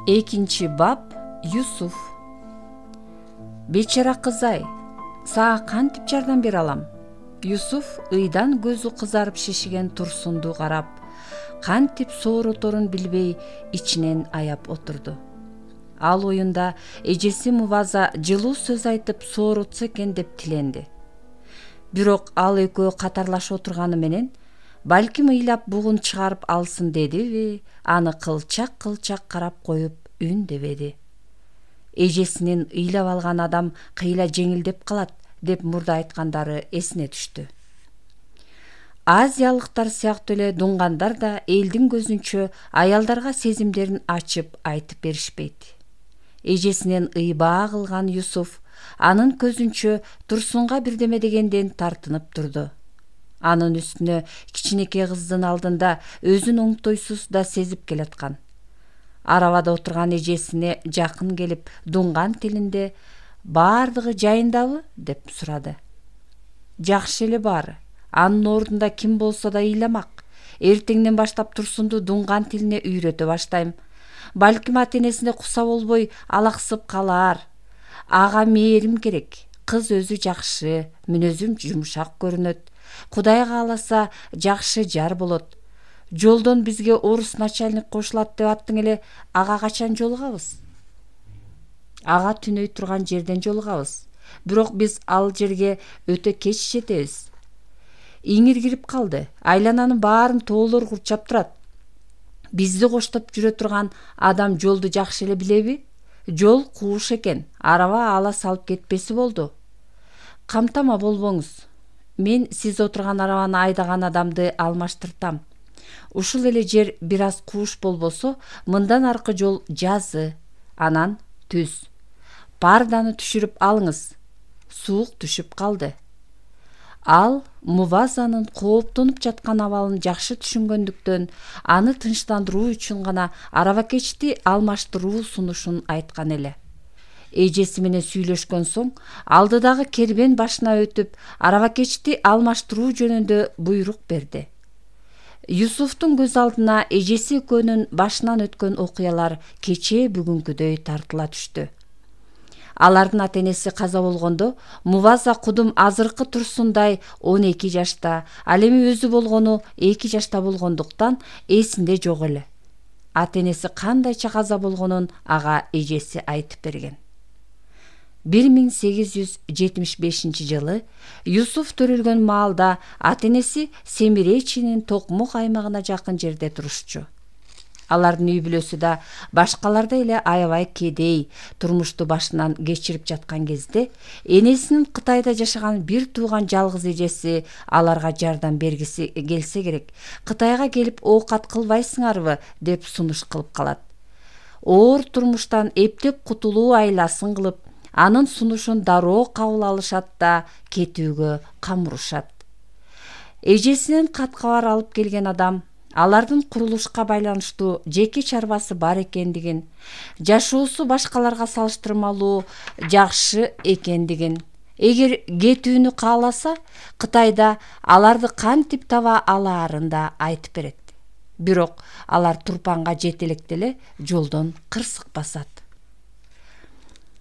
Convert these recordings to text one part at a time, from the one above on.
Экинчи бап. Юсуф. Бечара кызай, сага кантип жардам бере алам? Юсуф ыйдан көзү кызарып шишиген Турсунду карап, кантип соороторун билбей ичинен аяп отурду. Ал оюнда эжеси Муваза жылуу сөз айтып сооротсо экен деп тиленди. Бирок ал экөө катарлашып отурганы менен балким ыйлап бугун чыгарып алсын дедиби, аны кылчак карап коюп үндебеди. Эжесинин ыйлап алган адам кыйла жеңилдеп калат деп мурда айткандары эсине түштү. Азиялыктар сыяктуу эле дунгандар да элдин көзүнчө аялдарга сезимдерин ачып айтып беришпейт. Эжесинен ыйбаа кылган Юсуф анын көзүнчө Турсунга бирдеме дегенден тартынып турду. Анын үстүнө кичинекей кыздын алдында өзүн оңтойсуз да сезип келаткан. Арабада отурган эжесине жакын келип, дунган тилинде "Баардыгы жайындабы?" деп сурады. "Жакшы эле баары. Анын ордунда ким болсо да ыйламак. Эртеңден баштап Турсунду дунган тилине үйрөтө баштайм. Балким ата-энесине куса болбой алаксып калар. Ага мээрим керек. Кыз өзү жакшы, мүнөзүм жумшак көрүнөт. Кудай кааласа жакшы жар болот. Жолдон бизге орус начальник кошулат деп аттың эле, ага качан жолугабыз?" "Ага түнөй турган жерден жолугабыз. Бирок биз ал жерге өтө кеч жетебиз. Иңир кирип калды. Айлананын баарын тоолор курчап турат. Бизди коштоп жүрө турган адам жолду жакшы эле билеби? Жол кууш экен. Араба ала салып кетпеси болду. Камтама болбоңуз. Мен сиз отурган арабаны айдаган адамды алмаштыртам. Ушул эле жер бир аз кууш болбосо, мындан аркы жол жазы, анан түз. Парданы түшүрүп алыңыз. Суук түшүп калды." Ал Мувазанын кооптонуп жаткан абалын жакшы түшүнгөндүктөн аны тынчтандыруу үчүн гана арабакечти алмаштыруу сунушун айткан эле. Эжеси менен сүйлөшкөн соң, алдыдагы кербен башына өтүп, арабакечти алмаштыруу жөнүндө буйрук берди. Юсуфтун көз алдына эжеси экөөнүн башынан өткөн окуялар кечээ бүгүнкүдөй тартыла түштү. Алардын ата-энеси каза болгондо Муваза кудум азыркы Турсундай 12 жашта, ал эми өзү болгону 2 жашта болгондуктан эсинде жок эле. Ата-энеси кандайча каза болгонун ага эжеси айтып берген. 1875-жылы Юсуф төрөлгөн маалда ата-энеси Семиречинин Токмок аймагына жакын жерде турушчу. Алардын үй бүлөсү да башкалардай эле аябай кедей турмушту башынан кечирип жаткан кезде, энесинин Кытайда жашаган бир тууган жалгыз эжеси аларга жардам бергиси келсе керек. Кытайга келип оокат кылбайсыңарбы деп сунуш кылып калат. Оор турмуштан эптеп кутулуу айласын кылып, анын сунушун дароо кабыл алышат да кетүүгө камырышат. Эжесинен кат-кабар алып келген адам алардын курулушка байланыштуу жеке чарбасы бар экендигин, жашоосу башкаларга салыштырмалуу жакшы экендигин, эгер кетүүнү кааласа, Кытайда аларды кантип таба алаарын да айтып берет. Бирок алар Турпанга жетелекте эле жолдон кырсык басат.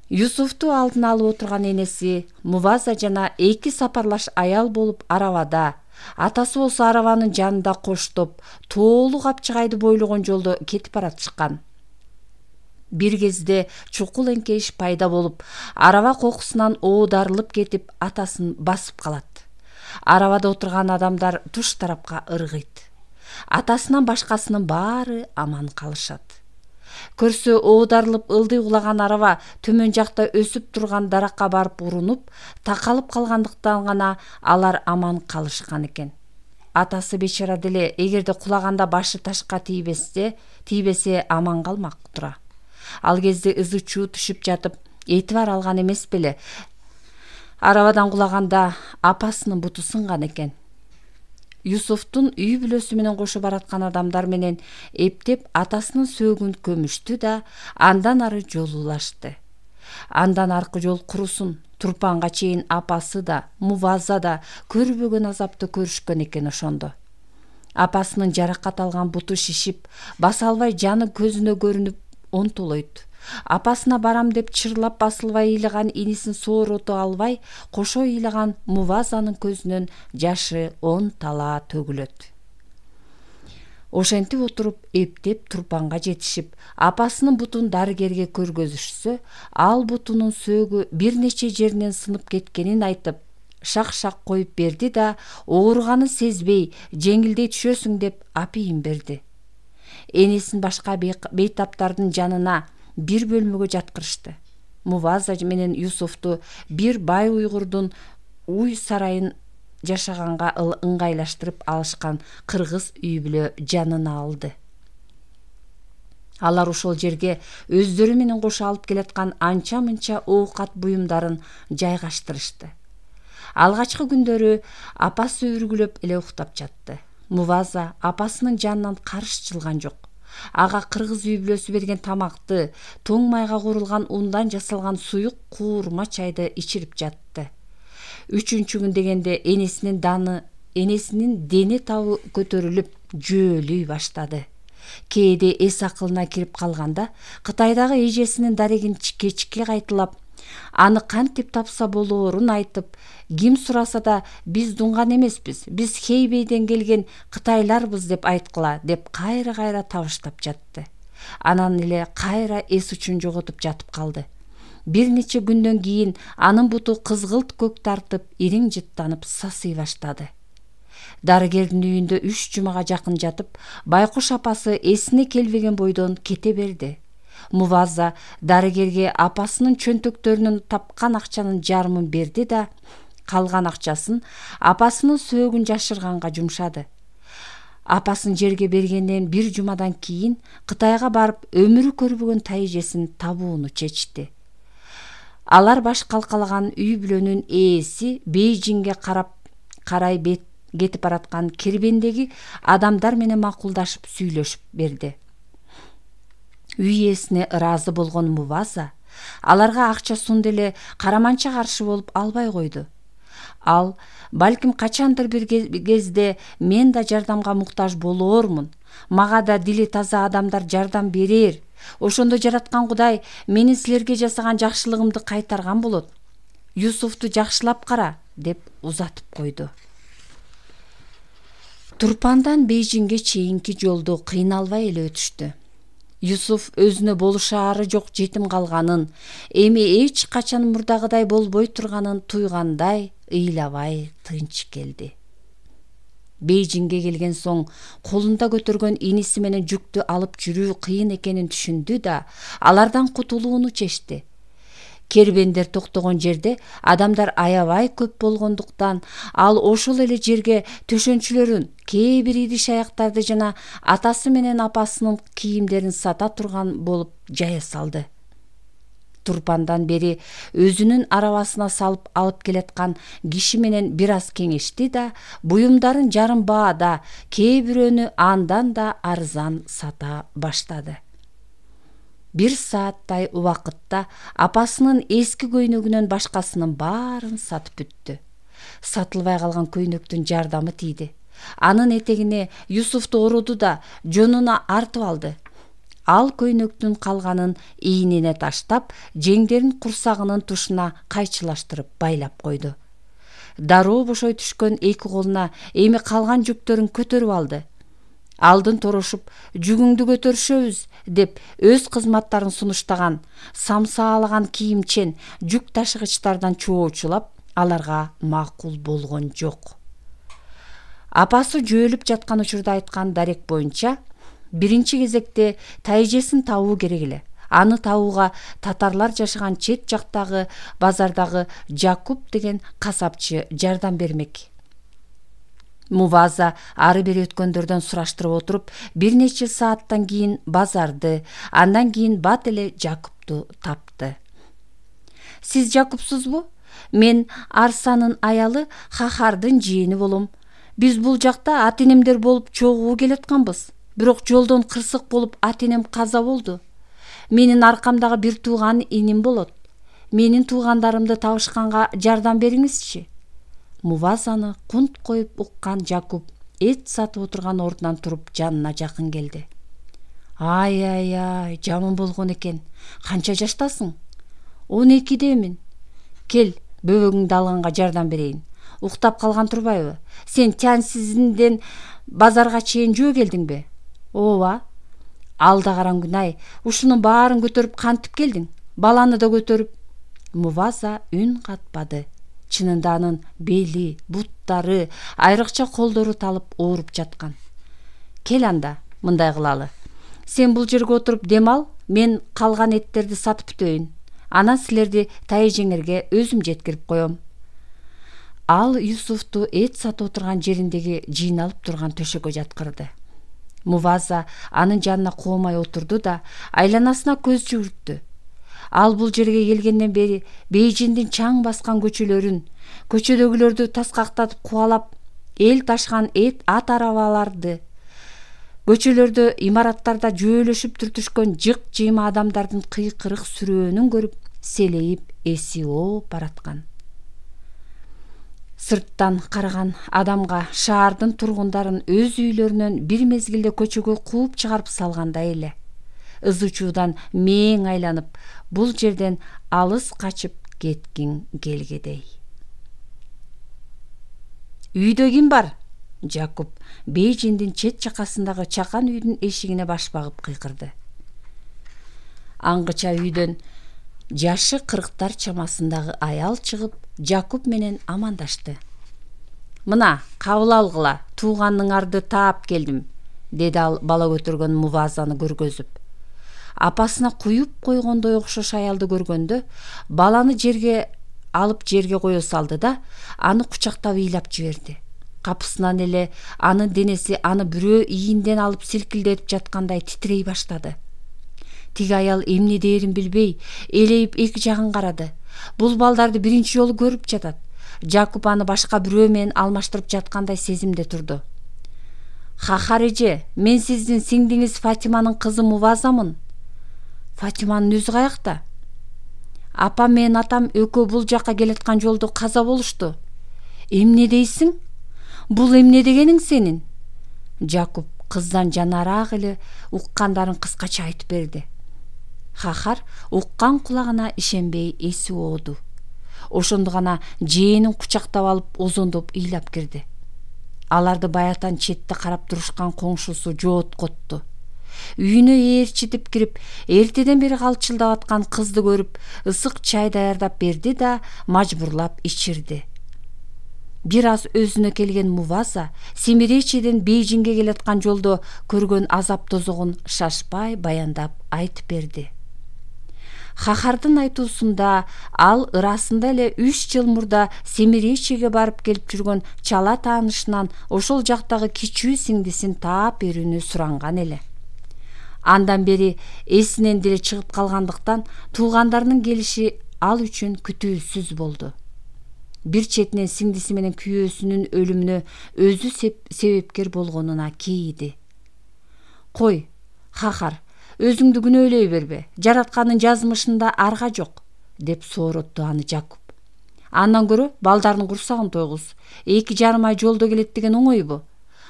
Юсуфту алдын алып отурган энеси Муваза жана 2 сапарлаш аял болуп арабада, атасы болсо арабанын жанында коштоп, тоолуу Капчыгайды бойлогон жолдо кетип баратышкан. Бир кезде чукул эңкейиш пайда болуп, араба кокусунан оодарылып кетип, атасын басып калат. Арабада отурган адамдар туш тарапка ыргыйт. Атасынан башкасынын баары аман калышат. Көрсө оодарылып ылдый кулаган араба төмөн жакта өсүп турган даракка барып урунуп, такалып калгандыктан гана алар аман калышкан экен. Атасы бечара деле эгерде кулаганда башы ташка тийбесе аман калмак тура. Ал кезде ызы-чуу түшүп жатып, этибар алган эмес беле. Арабадан кулаганда апасынын буту сынган экен. Юсуфтун үй бүлөсү менен кошо бараткан адамдар менен эптеп атасынын сөөгүн көмүштү да андан ары жолулашты. Андан аркы жол курусун, Турпанга чейин апасы да, Муваза да көрбөгөн азапты көрүшкөн экен ошондо. Апасынын жаракат алган буту шишип, баса албай жаны көзүнө көрүнүп онтолойт. Апасына барам деп чырлап басылбай ыйлаган инисин соорото албай, кошо ыйлаган Мувазанын көзүнөн жашы онтала төгүлөт. Ошентип отуруп эптеп Турпанга жетишип, апасынын бутун дарыгерге көргөзүшсө, ал бутунун сөөгү бир нече жеринен сынып кеткенин айтып, шак-шак коюп берди да, ооруганын сезбей, жеңилдей түшөсүң деп апийин берди. Энесин башка бейтаптардын жанына бир бөлмөгө жаткырышты. Муваза менен Юсуфту бир бай уйгурдун уй сарайын жашаганга ыңгайлаштырып алышкан кыргыз үй бүлө жанына алды. Алар ошол жерге өздөрү менен кошо алып келаткан анча-мынча оокат буюмдарын жайгаштырышты. Алгачкы күндөрү апасы үргүлөп эле уктап жатты. Муваза апасынын жанынан карыш жылган жок. Ага кыргыз үй бүлөсү берген тамакты, тоң майга куурулган ундан жасалган суюк куурма чайды ичирип жатты. 3-күн дегенде энесинин дени табы көтөрүлүп жөөлүй баштады. Кээде эс акылына кирип калганда, Кытайдагы эжесинин дарегин кечке кайталап, аны кантип тапса болоорун айтып, ким сураса да биз дунган эмеспиз, биз Хейбейден келген кытайларбыз деп айткыла деп кайра-кайра табыштап жатты. Анан эле кайра эс учун жоготуп жатып калды. Бир нече күндөн кийин анын буту кызгылт көк тартып, ириң жыттанып сасый баштады. Дарыгердин үйүндө 3 жумага жакын жатып, байкуш апасы эсине келбеген бойдон кете берди. Муваза дарыгерге апасынын чөнтөктөрүнөн тапкан акчанын жарымын берди да, калган акчасын апасынын сөөгүн жашырганга жумшады. Апасын жерге бергенден 1 жумадан кийин Кытайга барып, өмүрү көрбөгөн тайжесин табууну чечти. Алар баш калкалаган үй бүлөнүн ээси Бейжиңге карай кетип бараткан кербендеги адамдар менен макулдашып сүйлөшүп берди. Үй ээсине ыраазы болгон Муваза аларга акча сунду эле караманча каршы болуп албай койду. Ал, балким качандыр бир кезде мен да жардамга муктаж болоормун, мага да дили таза адамдар жардам берер. Ошондо жараткан Кудай менин силерге жасаган жакшылыгымды кайтарган болот. Юсуфту жакшылап кара, деп узатып койду. Турпандан Бейжиңге чейинки жолду кыйналбай эле өтүштү. Юсуф өзүнө болушаары жок жетим калганын, эми эч качан мурдагыдай болбой турганын туйгандай, ыйлабай тынч келди. Бейжиңге келген соң колунда көтөргөн иниси менен жүктү алып жүрүү кыйын экенин түшүндү да, алардан кутулууну чечти. Кербендер токтогон жерде адамдар аябай көп болгондуктан, ал ошол эле жерге төшөнчүлөрүн, кээ бир идиш аяктарды жана атасы менен апасынын кийимдерин сата турган болуп жая салды. Турпандан бери өзүнүн арабасына салып алып келаткан киши менен бир аз кеңешти да, буюмдарын жарым баада, кээ бирөөнү андан да арзан сата баштады. 1 сааттай убакытта апасынын эски көйнөгүнөн башкасынын баарын сатып бүттү. Сатылбай калган көйнөктүн жардамы тийди. Анын этегине Юсуфту ороду да жонуна артып алды. Ал көйнөктүн калганын ийнине таштап, жеңдерин курсагынын тушуна кайчылаштырып байлап койду. Дароо бошой түшкөн эки колуна эми калган жүктөрүн көтөрүп алды. Алдын торошуп, жүгүңдү көтөрүшөбүз деп өз кызматтарын сунуштаган, самсаалаган кийимчен жүк ташыгычтардан чоочулап, аларга макул болгон жок. Апасы жөөлүп жаткан учурда айткан дарек боюнча, биринчи кезекте тайжесин табуу керек эле. Аны табууга татарлар жашаган чет жактагы базардагы Жакуп деген касапчы жардам бермек. Муваза ары бери өткөндөрдөн сураштырып отуруп, бир нече сааттан кийин базарды, андан кийин бат эле Жакупту тапты. Сиз Жакупсузбу? Мен Арсанын аялы Хахардын жиени болом. Биз бул жакта ат-энемдер болуп чогуу келатканбыз. Бирок жолдон кырсык болуп ат-энем каза болду. Менин аркамдагы бир тууган иним болот. Менин туугандарымды табышканга жардам бериңизчи. Мувазаны кунт коюп уккан Жакуп эт сатып отурган ордунан туруп жанына жакын келди. Ай, жаман болгон экен. Канча жаштасың? 12-демин. Кел, бөбөгүңдү алганга жардам берейин. Уктап калган турбайбы? Сен Тяньсинден базарга чейин жөө келдиңби? Ооба. Алда караң күнай, ушунун баарын көтөрүп кантип келдиң? Баланы да көтөрүп. Муваза үн катпады. Чынында анын бели, буттары, айрыкча колдору талып ооруп жаткан. Кел анда, мындай кылалы. Сен бул жерге отуруп дем ал, мен калган эттерди сатып бүтөйүн. Анан силерди Тайжеңерге өзүм жеткирип коем. Ал Юсуфту эт сатып отурган жериндеги жыйналып турган төшөккө жаткырды. Муваза анын жанына коомай отурду да айланасына көз жүгүрттү. Ал бул жерге келгенден бери Бейжиңдин чаң баскан көчөлөрүн, көчөдөгүлөрдү таскактатып кубалап, эл ташкан ат арабаларды, көчөлөрдө, имараттарда жөөлөшүп түртүшкөн жык-жыйма адамдардын кыйкырык сүрөөнүн көрүп, селейип, эси ооп бараткан. Сырттан караган адамга шаардын тургундарын өз үйлөрүнөн бир мезгилде көчөгө кууп чыгарып салгандай эле. Ызы-чуудан мээң айланып, бул жерден алыс качып кеткиң келгедей. Үйдө ким бар? Жакуп Бейжиңдин чет жакасындагы чакан үйдүн эшигине баш багып кыйкырды. Аңгыча үйдөн жашы 40-тар чамасындагы аял чыгып, Жакуп менен амандашты. Мына, кабыл алгыла, тууганыңарды таап келдим, деди ал бала көтөргөн Мувазаны көргөзүп. Апасына куюп койгондой окшош аялды көргөндө, баланы алып жерге кое салды да, аны кучактап ыйлап жиберди. Капысынан эле анын денеси аны бирөө ийинден алып силкилдетип жаткандай титрей баштады. Тиги аял эмне дээрин билбей, элейип эки жагын карады. Бул балдарды биринчи жолу көрүп жатат. Жакуп аны башка бирөө менен алмаштырып жаткандай сезимде турду. Хахар эже, мен сиздин сиңдиңиз Фатиманын кызы Мувазамын. Фатиманын өзү каякта? Апам менен атам экөө бул жакка келаткан жолдо каза болушту. Эмне дейсиң? Бул эмне дегениң сенин? Жакуп кыздан жанараак эле уккандарын кыскача айтып берди. Хахар уккан кулагына ишенбей эси ооду. Ошондо гана жээнин кучактап алып озондоп ыйлап кирди. Аларды баятан четте карап турушкан коңшусу жооткотту. Үйүнө ээрчитип кирип, эртеден бери калчылдап аткан кызды көрүп, ысык чай даярдап берди да мажбурлап ичирди. Бир аз өзүнө келген Муваза Семиречиден Бейжиңге келаткан жолдо көргөн азап тозогун шашпай баяндап айтып берди. Хахардын айтуусунда ал ырасында эле 3 жыл мурда Семиречиге барып келип жүргөн чала таанышынан ошол жактагы кичүү сиңдисин таап берүүнү суранган эле. Андан бери эсинен деле чыгып калгандыктан туугандарынын келиши ал үчүн күтүүсүз болду. Бир четинен сиңдиси менен күйөөсүнүн өлүмүнө өзү себепкер болгонуна кейиди. Кой, Хахар, өзүңдү күнөөлөй бербе, жараткандын жазмышында арга жок, деп сооротtu аны Жакуп. Андан көрө балдардын курсагын тойгуз, 2,5 ай жолдо келет деген оңойбу.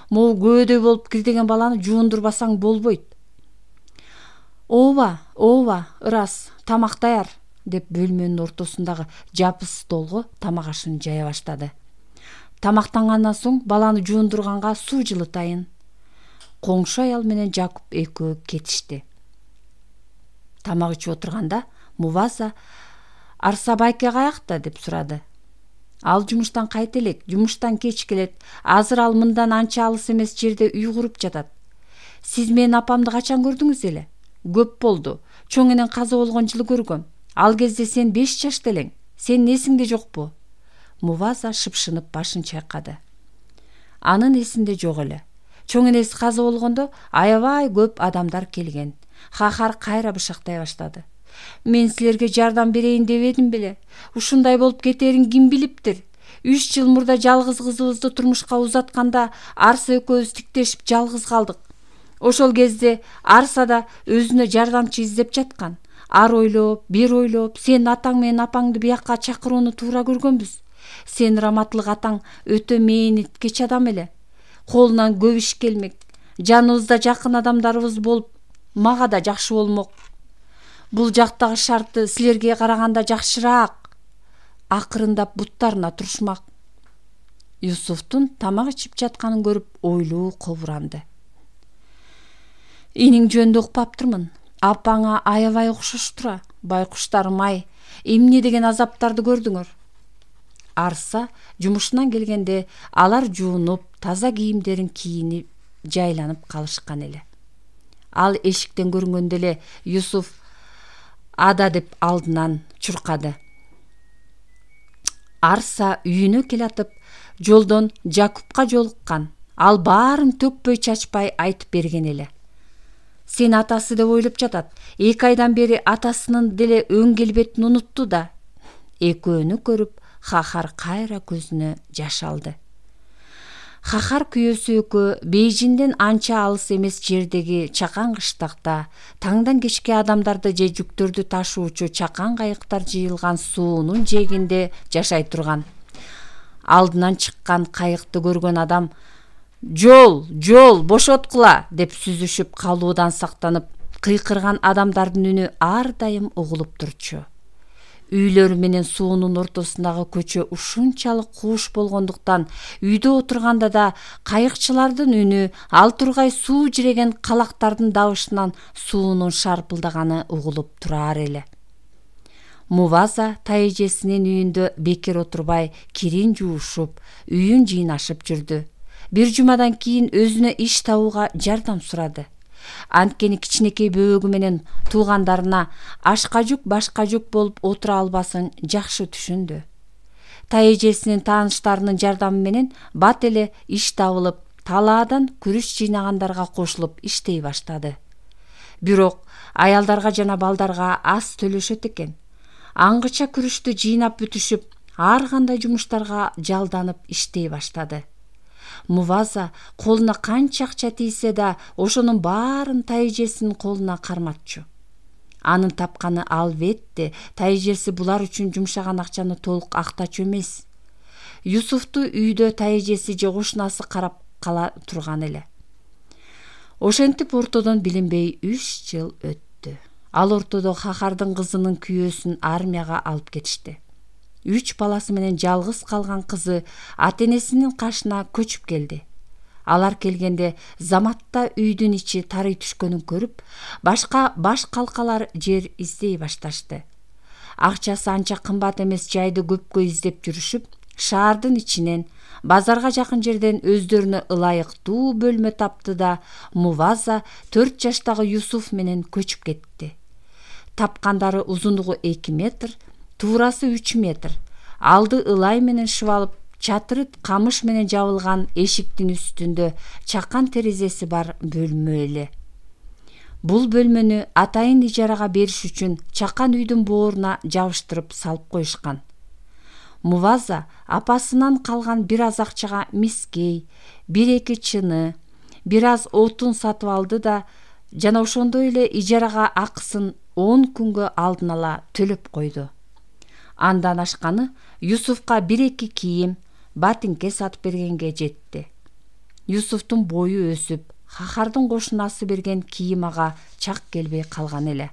Могу көөдөй болуп кирдеген баланы жуундурбасаң болбойт. Ооба, ырас, тамак даяр, деп бөлмөнүн ортосундагы жапыс столго тамак ашын жая баштады. Тамактангандан соң баланы жуундурганга суу жылытайын. Коңшу аял менен Жакуп экөө кетишти. Тамак ичип отурганда Муваза Арса байке каякта деп сурады. Ал жумуштан кайта элек, жумуштан кеч келет. Азыр ал мындан анча алыс эмес жерде үй куруп жатат. Сиз менин апамды качан көрдүңүз эле? Көп болду. Чоң энен каза болгон жылы көргөм. Ал кезде сен 5 жашта элең. Сен эсиңде жокпу? Муваза шыпшынып башын чайкады. Анын эсинде жок эле. Чоң энеси каза болгондо аябай көп адамдар келген. Хахар кайра бышактай баштады. Мен силерге жардам берейин дебедим беле. Ушундай болуп кетерин ким билиптир? 3 жыл мурда жалгыз кызыбызды турмушка узатканда Арса экөөбүз тиктешип жалгыз калдык. Ошол кезде Арса да өзүнө жардамчы издеп жаткан. Ар ойлоп, бир ойлоп, сен атаң менен апаңды биякка чакырууну туура көргөнбүз. Сен раматтылык атаң өтө мээниткеч адам эле. Колунан көп иш келмек. Жаныбызда жакын адамдарыбыз болуп, мага да жакшы болмок. Бул жактагы шарты силерге караганда жакшыраак. Акырындап буттарына турушмак. Юсуфтун тамак ичип жатканын көрүп ойлуу кобуранды. Иниң жөнүндө укпаптырмын. Апаңа аябай окшош тура. Байкуштарым ай, эмне деген азаптарды көрдүңөр? Арса жумушунан келгенде алар жуунуп, таза кийимдерин кийинип, жайланып калышкан эле. Ал эшиктен көрүнгөндө эле Юсуф ада деп алдынан чуркады. Арса үйүнө келатып, жолдон Жакупка жолуккан. Ал баарын төкпөй чачпай айтып берген эле. Сен атасы деп ойлоп жатат. 2 айдан бери атасынын деле өң келбетин унутту да. Экөөнү көрүп, Хахар кайра көзүнө жаш алды. Хахар күйөөсү экөө Бейжиңден анча алыс эмес жердеги чакан кыштакта таңдан кечке адамдарды же жүктөрдү ташуучу чакан кайыктар жыйылган суунун жээгинде жашай турган. Алдынан чыккан кайыкты көргөн адам жол, бошоткула деп сүзүшүп калуудан сактанып, кыйкырган адамдардын үнү ар дайым угулуп турчу. Үйлөр менен суунун ортосундагы көчө ушунчалык кууш болгондуктан үйдө отурганда да кайыкчылардын үнү ал тургай суу жиреген калактардын дабышынан суунун шарпылдаганы угулуп турар эле. Муваза тайэжесинин үйүндө бекер отурбай кирин жуушуп, үйүн жыйнашып жүрдү. Бир жумадан кийин өзүнө иш табууга жардам сурады. Анткени кичинекей бөбөгү менен туугандарына ашка жүк башка жүк болуп отура албасын жакшы түшүндү. Тайэжесинин тааныштарынын жардамы менен бат эле иш табылып, талаадан күрүч жыйнагандарга кошулуп иштей баштады. Бирок аялдарга жана балдарга аз төлөшөт экен. Аңгыча күрүчтү жыйнап бүтүшүп, ар кандай жумуштарга жалданып иштей баштады. Муваза колуна канча акча тийсе да, ошонун баарын тайэжесинин колуна карматчу. Анын тапканы албетте тайэжеси булар үчүн жумшаган акчаны толук актачу эмес. Юсуфту үйдө тайэжеси же кошунасы карап кала турган эле. Ошентип ортодон билинбей 3 жыл өттү. Ал ортодо Хахардын кызынын күйөөсүн армияга алып кетишти. 3 баласы менен жалгыз калган кызы ата-энесинин кашына көчүп келди. Алар келгенде заматта үйдүн ичи тарый түшкөнүн көрүп, башка баш калкалар жер издей башташты. Акчасы анча кымбат эмес жайды көпкө издеп жүрүшүп, шаардын ичинен, базарга жакын жерден өздөрүнө ылайыктуу бөлмө тапты да, Муваза 4 жаштагы Юсуф менен көчүп кетти. Тапкандары узундугу 2 метр, туурасы 3 метр. Алды ылай менен шыбалып, чатыры камыш менен жабылган эшиктин үстүндө чакан терезеси бар бөлмө эле. Бул бөлмөнү атайын ижарага бериш үчүн чакан үйдүн бооруна жабыштырып салып коюшкан. Муваза апасынан калган бир аз акчага мискей, 1-2 чыны, бир аз отун сатып алды да, жана ошондой эле ижарага акысын 10 күнгө алдын ала төлөп койду. Андан ашканы Юсуфка 1-2 кийим, батинке сатып бергенге жетти. Юсуфтун бою өсүп, Хахардын кошунасы берген кийим ага чак келбей калган эле.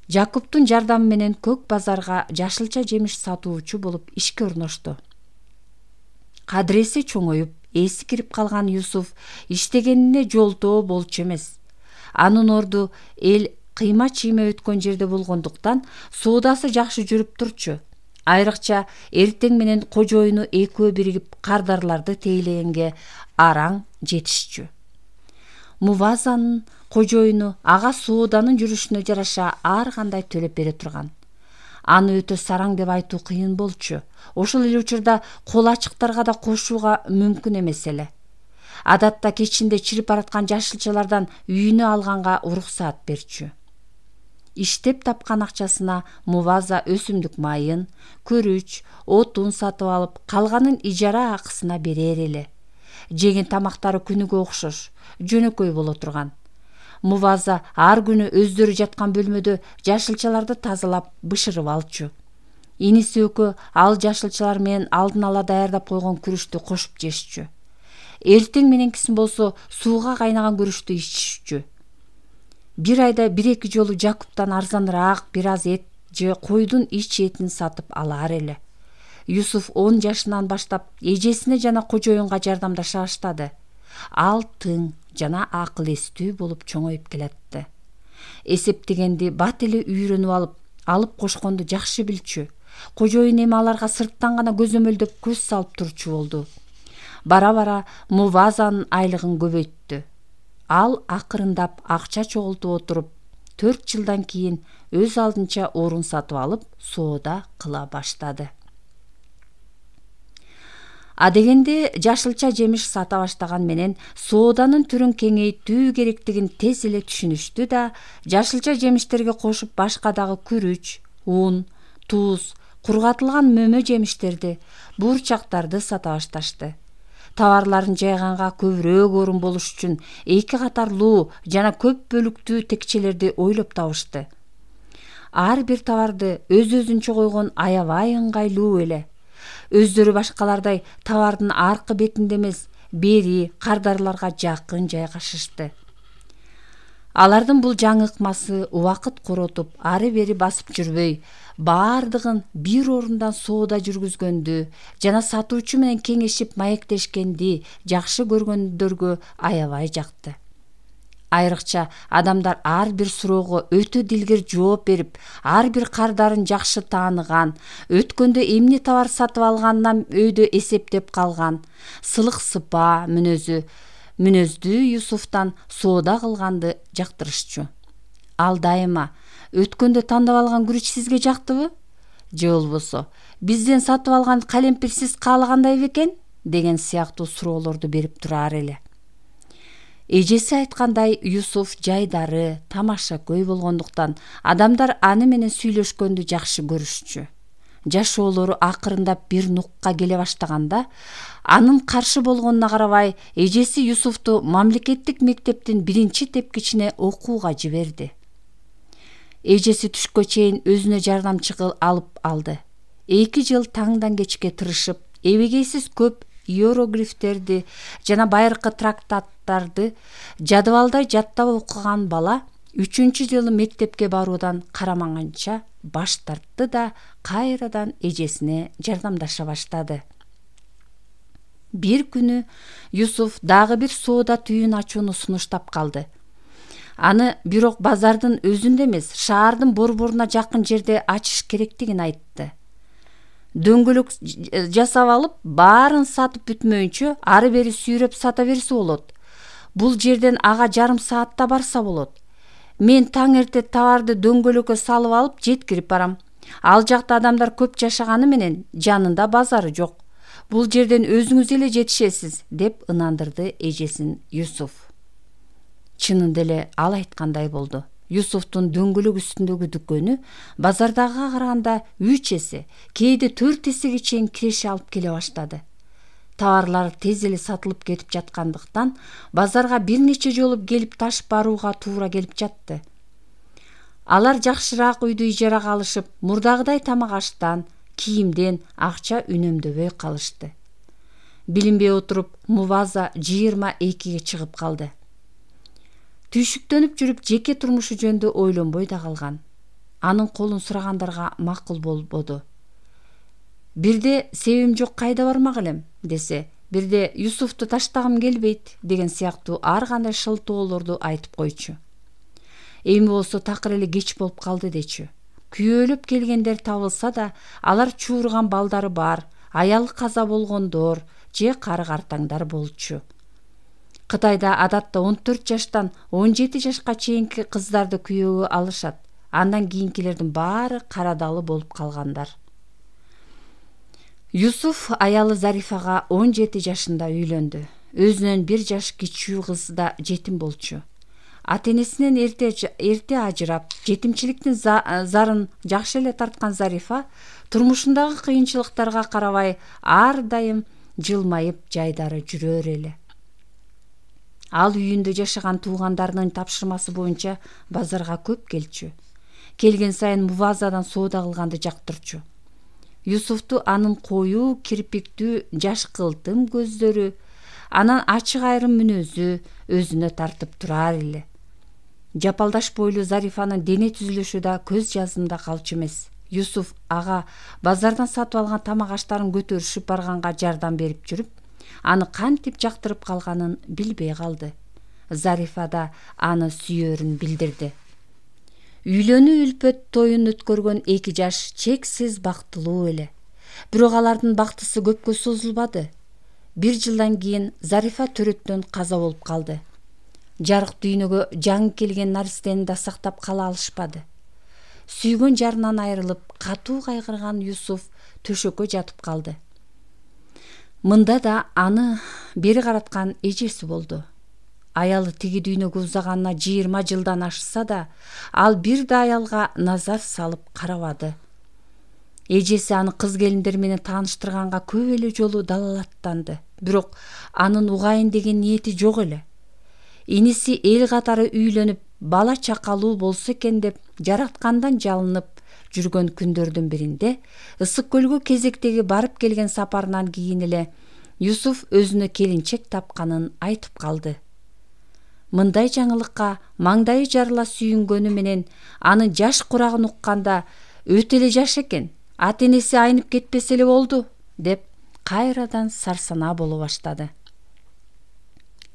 Жакуптун жардамы менен көк базарга жашылча жемиш сатуучу болуп ишке орношту. Кадыреси чоңоюп, эси кирип калган Юсуф иштегенине жолтоо болчу эмес. Анын орду эл кыйма чийме өткөн жерде болгондуктан соодасы жакшы жүрүп турчу. Айрыкча эртең менен кожоюну экөө биригип кардарларды тейлегенге араң жетишчү. Мувазанын кожоюну ага сооданын жүрүшүнө жараша ар кандай төлөп бере турган. Аны өтө сараң деп айтуу кыйын болчу. Ошол эле учурда кол ачыктарга да кошууга мүмкүн эмес эле. Адатта кечинде чирип бараткан жашылчалардан үйүнө алганга уруксаат берчү. Иштеп тапкан акчасына Муваза өсүмдүк майын, күрүч, отун сатып алып, калганын ижара акысына берер эле. Жеген тамактары күнүгө окшош, жөнөкөй боло турган. Муваза ар күнү өздөрү жаткан бөлмөдө жашылчаларды тазалап, бышырып алчу. Иниси экөө ал жашылчалар менен алдын ала даярдап койгон күрүчтү кошуп жешчү. Эртең мененкисин болсо сууга кайнаган күрүчтү ичишчү. бир айда 1-2 жолу Жакуптан арзаныраак бир аз эт же койдун ич этин сатып алар эле. Юсуф 10 жашынан баштап эжесине жана кожоюнга жардамдаша баштады. Ал тың жана акыл эстүү болуп чоңоюп келатты. Эсептегенди бат эле үйрөнүп алып кошконду жакшы билчү. Кожоюн эми аларга сырттан гана көзөмөлдөп көз салып турчу болду. Бара-бара Мувазанын айлыгын көбөйттү. Ал акырындап акча чогултуп отуруп, 4 жылдан кийин өз алдынча орун сатып алып, соода кыла баштады. Адегенде жашылча жемиш сата баштаган менен сооданын түрүн кеңейтүү керектигин тез эле түшүнүштү да, жашылча жемиштерге кошуп башка дагы күрүч, ун, туз, кургатылган мөмө жемиштерди, буурчактарды сата башташты. Товарларын жайганга көбүрөөк орун болуш үчүн 2 катарлуу жана көп бөлүктүү текчелерди ойлоп табышты. Ар бир товарды өз-өзүнчө койгон аябай ыңгайлуу эле. Өздөрү башкалардай товардын аркы бетинде эмес, бери кардарларга жакын жайгашышты. Алардын бул жаңы ыкмасы убакыт коротуп, ары-бери басып жүрбөй, баардыгын бир орундан соода жүргүзгөндү жана сатуучу менен кеңешип маектешкенди жакшы көргөндөргө аябай жакты. Айрыкча адамдар ар бир суроого өтө дилгир жооп берип, ар бир кардарын жакшы тааныган, өткөндө эмне товар сатып алганынан өйдө эсептеп калган, сылык сыпа мүнөздүү Юсуфтан соода кылганды жактырышчу. Ал дайыма: өткөндө тандап алган күрүч сизге жактыбы? Же болбосо, бизден сатып алган калемпир сиз каалагандай бекен? Деген сыяктуу суроолорду берип турар эле. Эжеси айткандай, Юсуф жайдары, тамашакөй болгондуктан адамдар аны менен сүйлөшкөндү жакшы көрүшчү. Жашоолору акырындап бир нукка келе баштаганда, анын каршы болгонуна карабай, эжеси Юсуфту мамлекеттик мектептин 1-тепкичине окууга жиберди. Эжеси түшкө чейин өзүнө жардамчы алып алды. 2 жыл таңдан кечке тырышып, эбегейсиз көп иероглифтерди жана байыркы трактаттарды жадыбалдай жаттап окуган бала 3-жылы мектепке баруудан карамаганча баш тартты да кайрадан эжесине жардамдаша баштады. Бир күнү Юсуф дагы бир соода түйүн ачууну сунуштап калды. Аны бирок базардын өзүндө эмес, шаардын борборуна жакын жерде ачыш керектигин айтты. Дөңгөлөк жасап алып, баарын сатып бүтмөйүнчө ары бери сүйрөп сата берсе болот. Бул жерден ага жарым саатта барса болот. Мен таң эрте товарды дөңгөлөккө салып алып жеткирип барам. Ал жакта адамдар көп жашаганы менен жанында базары жок. Бул жерден өзүңүз эле жетишесиз, деп ынандырды эжесин Юсуф. Чынында эле ал айткандай болду. Юсуфтун дөңгөлөк үстүндөгү дүкөнү базардагыга караганда 3 эсе, кээде 4 эсеге чейин киреше алып келе баштады. Товарлар тез эле сатылып кетип жаткандыктан базарга бир нече жолу келип ташып барууга туура келип жатты. Алар жакшыраак үйдү ижарага алышып, мурдагыдай тамак аштан, кийимден акча үнөмдөбөй калышты. Билинбей отуруп, Муваза 22-ге чыгып калды. Түйшүктөнүп жүрүп жеке турмушу жөнүндө ойлонбой да калган. Анын колун сурагандарга макул болбоду. Бирде себебим жок, кайда бармак элем десе, бирде Юсуфту таштагым келбейт деген сыяктуу ар кандай шылтоолорду айтып койчу. Эми болсо такыр эле кеч болуп калды дечү. Күйөөлөп келгендер табылса да, алар чуурган балдары бар, аялы каза болгондор же кары картаңдар болчу. Кытайда адатта 14 жаштан 17 жашка чейинки кыздарды күйөөгө алышат. Андан кийинкилердин баары карадалы болуп калгандар. Юсуф аялы Зарифага 17 жашында үйлөндү. Өзүнөн 1 жаш кичүү кыз да жетим болчу. Ата-энесинен эрте ажырап, жетимчиликтин зарын жакшы эле тарткан Зарифа турмушундагы кыйынчылыктарга карабай ар дайым жылмайып жайдары жүрөр эле. Ал үйүндө жашаган туугандарынын тапшырмасы боюнча базарга көп келчү. Келген сайын Мувазадан соода кылганды жактырчу. Юсуфту анын коюу кирпиктүү жаш кылтым көздөрү, анан ачык айрым мүнөзү өзүнө тартып турар эле. Жапалдаш бойлуу Зарифанын дене түзүлүшү да көз жазымда калчу эмес. Юсуф ага базардан сатып алган тамак аштарын көтөрүшүп барганга жардам берип жүрүп, аны кантип жактырып калганын билбей калды. Зарифа да аны сүйөрүн билдирди. Үйлөнүү үлпөт тоюн өткөргөн эки жаш чексиз бактылуу эле. Бирок алардын бактысы көпкө созулбады. 1 жылдан кийин Зарифа төрөттөн каза болуп калды. Жарык дүйнөгө жаңы келген наристени да сактап кала алышпады. Сүйгөн жарынан айрылып, катуу кайгырган Юсуф төшөккө жатып калды. Мында да аны бери караткан эжеси болду. Аялы тиги дүйнөгө узаганына 20 жылдан ашса да, ал бир да аялга назар салып карабады. Эжеси аны кыз келиндер менен тааныштырганга көп эле жолу далалаттанды. Бирок анын угайын деген ниети жок эле. Иниси эл катары үйлөнүп, бала чакалуу болсо экен деп жараткандан жалынып жүргөн күндөрдүн биринде Ысык көлгө кезектеги барып келген сапарынан кийин эле Юсуф өзүнө келинчек тапканын айтып калды. Мындай жаңылыкка маңдайы жарыла сүйүнгөнү менен анын жаш курагын укканда өтө эле жаш экен, ата-энеси айнып кетпесе эле болду деп кайрадан сарсанаа боло баштады.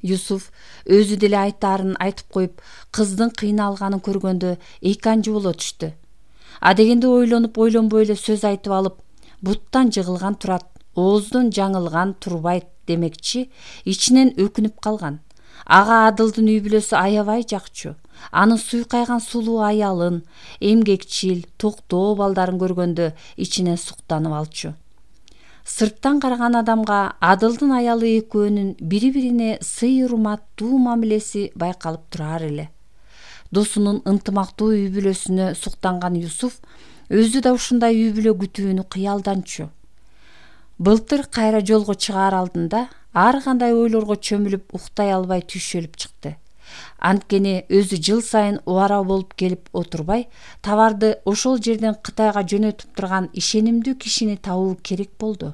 Юсуф өзү деле айтаарын айтып коюп, кыздын кыйналганын көргөндө эки анжы боло түштү. Адегенде ойлонуп ойлонбой эле сөз айтып алып, буттан жыгылган турат, ооздон жаңылган турбайт демекчи, ичинен өкүнүп калган. Ага Адылдын үй бүлөсү аябай жакчу. Анын суйкайган сулуу аялын, эмгекчил, токтоо балдарын көргөндө ичинен суктанып алчу. Сырттан караган адамга Адылдын аялы экөөнүн бири-бирине сый урматтуу мамилеси байкалып турар эле. Досунун ынтымактуу үй бүлөсүнө суктанган Юсуф өзү да ушундай үй бүлө күтүүнү кыялданчу. Былтыр кайра жолго чыгаар алдында ар кандай ойлорго чөмүлүп уктай албай түйшөлүп чыкты. Анткени өзү жыл сайын убара болуп келип отурбай, товарды ошол жерден Кытайга жөнөтүп турган ишенимдүү кишини табуу керек болду.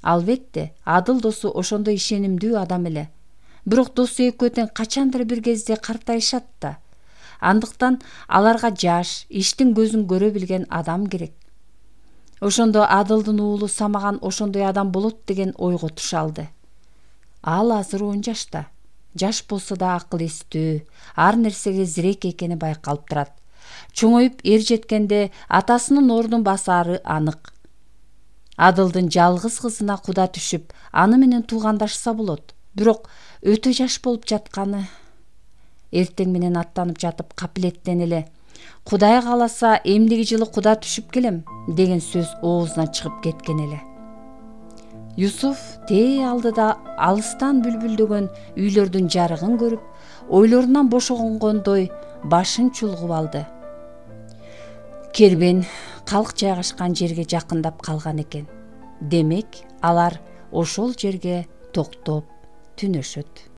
Албетте, Адыл досу ошондой ишенимдүү адам эле. Бирок досу экөө тең качандыр бир кезде картайышат да. Андыктан аларга жаш, иштин көзүн көрө билген адам керек. Ошондо Адылдын уулу самаган ошондой адам болот деген ойго туша алды. Ал азыр 10 жашта. Жаш болсо да акыл эстүү, ар нерсеге зирек экени байкалып турат. Чоңоюп эр жеткенде атасынын ордун басаары анык. Адылдын жалгыз кызына куда түшүп, аны менен туугандашса болот. Бирок өтө жаш болуп жатканы. Эртең менен аттанып жатып капилеттен эле Кудай кааласа эмдиги жылы куда түшүп келем деген сөз оозунан чыгып кеткен эле. Юсуф тээ алдыда алыстан бүлбүлдөгөн үйлөрдүн жарыгын көрүп, ойлорунан бошогондой башын чулгуп алды. Кербен калк жайгашкан жерге жакындап калган экен. Демек, алар ошол жерге токтоп түнөшөт.